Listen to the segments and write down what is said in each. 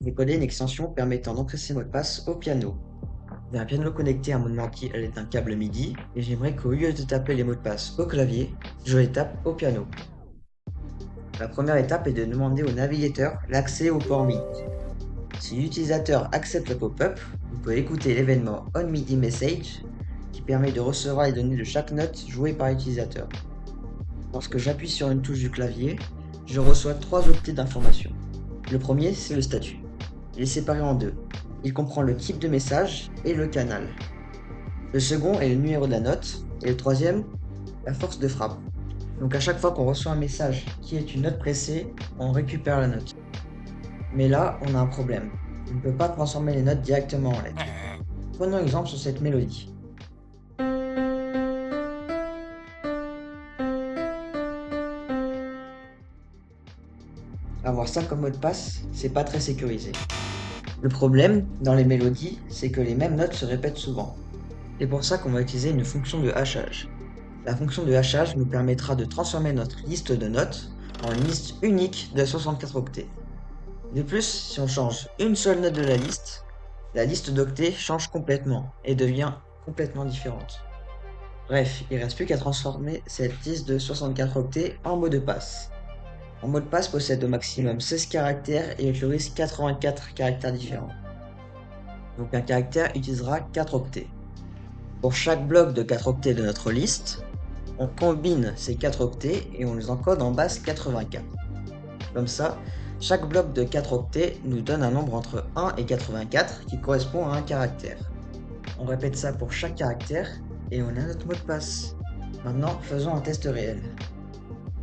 J'ai codé une extension permettant d'entrer ces mots de passe au piano. J'ai un piano connecté à mon ordi avec un câble MIDI et j'aimerais qu'au lieu de taper les mots de passe au clavier, je les tape au piano. La première étape est de demander au navigateur l'accès au port MIDI. Si l'utilisateur accepte le pop-up, vous pouvez écouter l'événement OnMIDI Message qui permet de recevoir les données de chaque note jouée par l'utilisateur. Lorsque j'appuie sur une touche du clavier, je reçois 3 octets d'informations. Le premier, c'est le statut. Il est séparé en deux. Il comprend le type de message et le canal. Le second est le numéro de la note et le troisième, la force de frappe. Donc à chaque fois qu'on reçoit un message qui est une note pressée, on récupère la note. Mais là, on a un problème. On ne peut pas transformer les notes directement en lettres. Prenons exemple sur cette mélodie. Avoir ça comme mot de passe, c'est pas très sécurisé. Le problème dans les mélodies, c'est que les mêmes notes se répètent souvent. C'est pour ça qu'on va utiliser une fonction de hachage. La fonction de hachage nous permettra de transformer notre liste de notes en une liste unique de 64 octets. De plus, si on change une seule note de la liste d'octets change complètement et devient complètement différente. Bref, il ne reste plus qu'à transformer cette liste de 64 octets en mot de passe. Un mot de passe possède au maximum 16 caractères et autorise 84 caractères différents. Donc un caractère utilisera 4 octets. Pour chaque bloc de 4 octets de notre liste, on combine ces 4 octets et on les encode en base 84. Comme ça, chaque bloc de 4 octets nous donne un nombre entre 1 et 84 qui correspond à un caractère. On répète ça pour chaque caractère et on a notre mot de passe. Maintenant, faisons un test réel.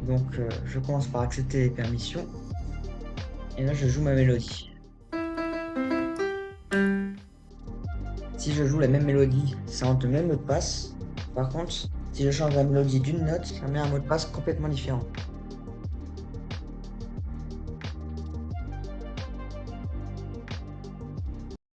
Donc, je commence par accepter les permissions et là, je joue ma mélodie. Si je joue la même mélodie, ça rentre le même mot de passe. Par contre, si je change la mélodie d'une note, ça met un mot de passe complètement différent.